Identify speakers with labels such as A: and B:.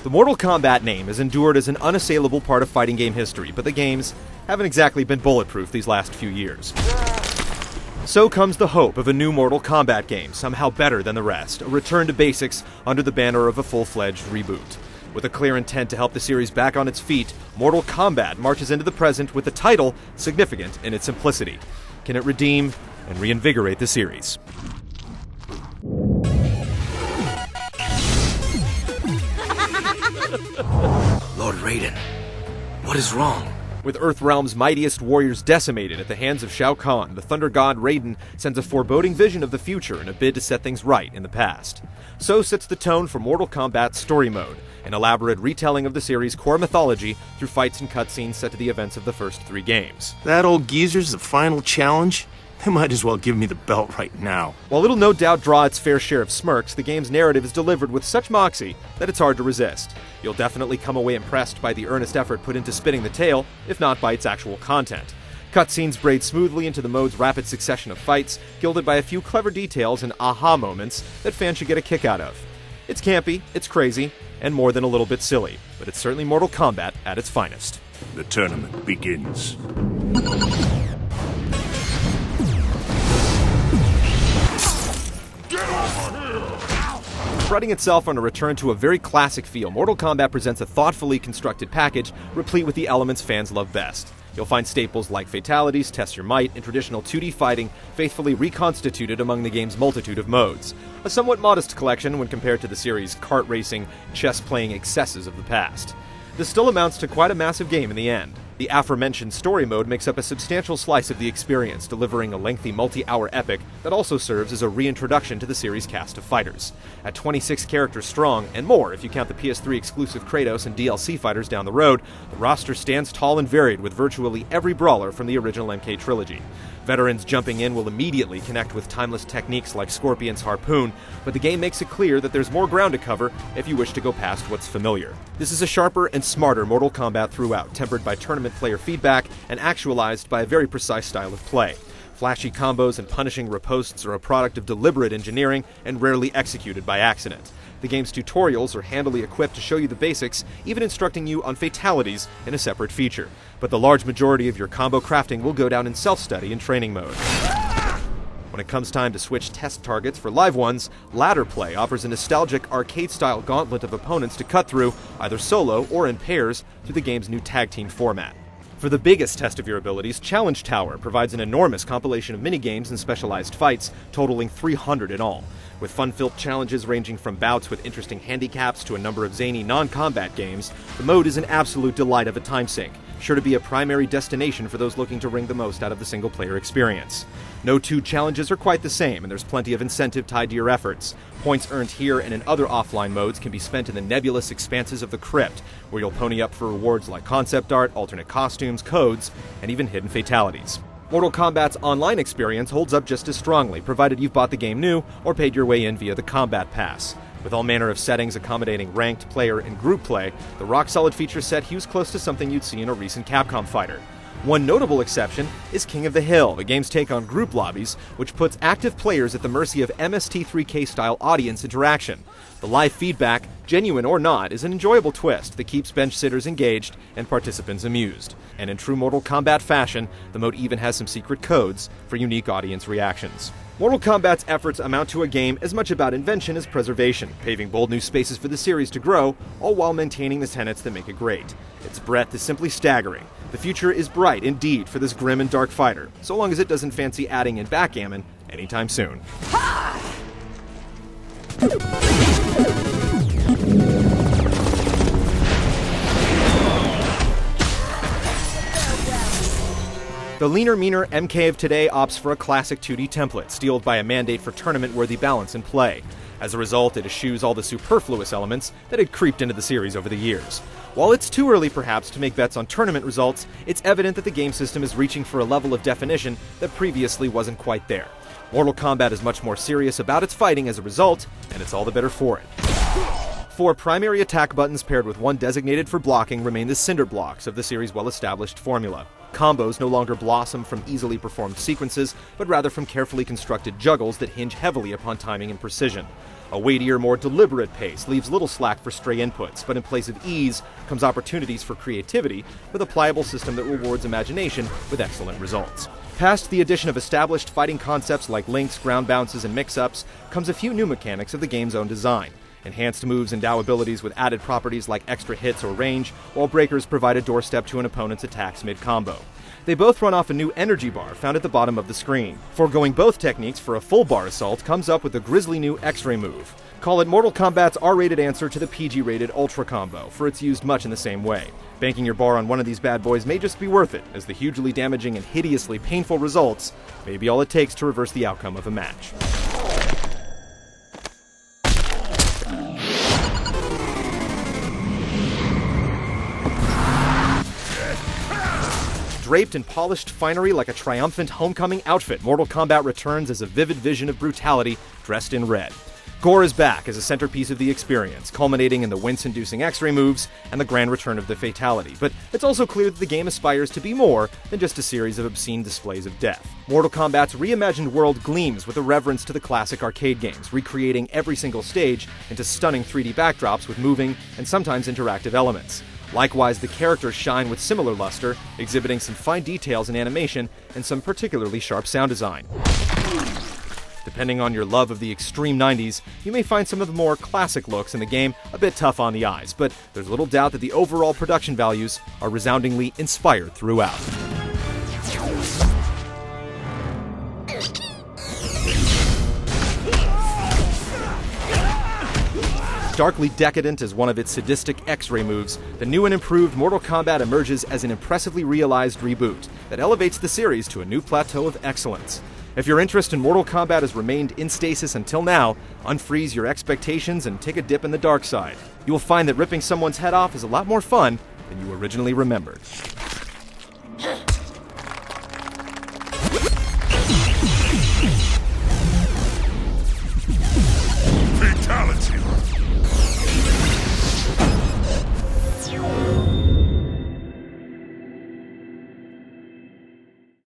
A: The Mortal Kombat name has endured as an unassailable part of fighting game history, but the games haven't exactly been bulletproof these last few years. So comes the hope of a new Mortal Kombat game, somehow better than the rest, a return to basics under the banner of a full-fledged reboot. With a clear intent to help the series back on its feet, Mortal Kombat marches into the present with a title significant in its simplicity. Can it redeem and reinvigorate the series?
B: Lord Raiden, what is wrong?
A: With Earthrealm's mightiest warriors decimated at the hands of Shao Kahn, the Thunder God Raiden sends a foreboding vision of the future in a bid to set things right in the past. So sets the tone for Mortal Kombat's Story Mode, an elaborate retelling of the series' core mythology through fights and cutscenes set to the events of the first 3 games.
C: That old geezer's the final challenge? They might as well give me the belt right now.
A: While it'll no doubt draw its fair share of smirks, the game's narrative is delivered with such moxie that it's hard to resist. You'll definitely come away impressed by the earnest effort put into spinning the tale, if not by its actual content. Cutscenes braid smoothly into the mode's rapid succession of fights, gilded by a few clever details and aha moments that fans should get a kick out of. It's campy, it's crazy, and more than a little bit silly, but it's certainly Mortal Kombat at its finest.
C: The tournament begins.
A: Priding itself on a return to a very classic feel, Mortal Kombat presents a thoughtfully constructed package replete with the elements fans love best. You'll find staples like fatalities, test your might, and traditional 2D fighting faithfully reconstituted among the game's multitude of modes. A somewhat modest collection when compared to the series' kart racing, chess-playing excesses of the past. This still amounts to quite a massive game in the end. The aforementioned story mode makes up a substantial slice of the experience, delivering a lengthy multi-hour epic that also serves as a reintroduction to the series' cast of fighters. At 26 characters strong, and more if you count the PS3 exclusive Kratos and DLC fighters down the road, the roster stands tall and varied with virtually every brawler from the original MK trilogy. Veterans jumping in will immediately connect with timeless techniques like Scorpion's harpoon, but the game makes it clear that there's more ground to cover if you wish to go past what's familiar. This is a sharper and smarter Mortal Kombat throughout, tempered by tournament player feedback and actualized by a very precise style of play. Flashy combos and punishing ripostes are a product of deliberate engineering and rarely executed by accident. The game's tutorials are handily equipped to show you the basics, even instructing you on fatalities in a separate feature. But the large majority of your combo crafting will go down in self-study and training mode. When it comes time to switch test targets for live ones, ladder play offers a nostalgic arcade-style gauntlet of opponents to cut through, either solo or in pairs, through the game's new tag team format. For the biggest test of your abilities, Challenge Tower provides an enormous compilation of minigames and specialized fights, totaling 300 in all. With fun-filled challenges ranging from bouts with interesting handicaps to a number of zany non-combat games, the mode is an absolute delight of a time sink, sure to be a primary destination for those looking to wring the most out of the single-player experience. No 2 challenges are quite the same, and there's plenty of incentive tied to your efforts. Points earned here and in other offline modes can be spent in the nebulous expanses of the crypt, where you'll pony up for rewards like concept art, alternate costumes, codes, and even hidden fatalities. Mortal Kombat's online experience holds up just as strongly, provided you've bought the game new or paid your way in via the Combat Pass. With all manner of settings accommodating ranked, player, and group play, the rock-solid feature set hews close to something you'd see in a recent Capcom fighter. One notable exception is King of the Hill, the game's take on group lobbies, which puts active players at the mercy of MST3K-style audience interaction. The live feedback, genuine or not, is an enjoyable twist that keeps bench sitters engaged and participants amused. And in true Mortal Kombat fashion, the mode even has some secret codes for unique audience reactions. Mortal Kombat's efforts amount to a game as much about invention as preservation, paving bold new spaces for the series to grow, all while maintaining the tenets that make it great. Its breadth is simply staggering. The future is bright indeed for this grim and dark fighter, so long as it doesn't fancy adding in backgammon anytime soon. The leaner, meaner MK of today opts for a classic 2D template, steeled by a mandate for tournament-worthy balance in play. As a result, it eschews all the superfluous elements that had creeped into the series over the years. While it's too early perhaps to make bets on tournament results, it's evident that the game system is reaching for a level of definition that previously wasn't quite there. Mortal Kombat is much more serious about its fighting as a result, and it's all the better for it. 4 primary attack buttons paired with 1 designated for blocking remain the cinder blocks of the series' well-established formula. Combos no longer blossom from easily performed sequences, but rather from carefully constructed juggles that hinge heavily upon timing and precision. A weightier, more deliberate pace leaves little slack for stray inputs, but in place of ease comes opportunities for creativity with a pliable system that rewards imagination with excellent results. Past the addition of established fighting concepts like links, ground bounces, and mix-ups comes a few new mechanics of the game's own design. Enhanced moves endow abilities with added properties like extra hits or range, while breakers provide a doorstep to an opponent's attacks mid-combo. They both run off a new energy bar found at the bottom of the screen. Foregoing both techniques for a full bar assault comes up with a grisly new X-ray move. Call it Mortal Kombat's R-rated answer to the PG-rated Ultra combo, for it's used much in the same way. Banking your bar on one of these bad boys may just be worth it, as the hugely damaging and hideously painful results may be all it takes to reverse the outcome of a match. Draped in polished finery like a triumphant homecoming outfit, Mortal Kombat returns as a vivid vision of brutality dressed in red. Gore is back as a centerpiece of the experience, culminating in the wince-inducing X-ray moves and the grand return of the fatality. But it's also clear that the game aspires to be more than just a series of obscene displays of death. Mortal Kombat's reimagined world gleams with a reverence to the classic arcade games, recreating every single stage into stunning 3D backdrops with moving and sometimes interactive elements. Likewise, the characters shine with similar luster, exhibiting some fine details in animation and some particularly sharp sound design. Depending on your love of the extreme 90s, you may find some of the more classic looks in the game a bit tough on the eyes, but there's little doubt that the overall production values are resoundingly inspired throughout. Darkly decadent as one of its sadistic X-ray moves, the new and improved Mortal Kombat emerges as an impressively realized reboot that elevates the series to a new plateau of excellence. If your interest in Mortal Kombat has remained in stasis until now, unfreeze your expectations and take a dip in the dark side. You will find that ripping someone's head off is a lot more fun than you originally remembered.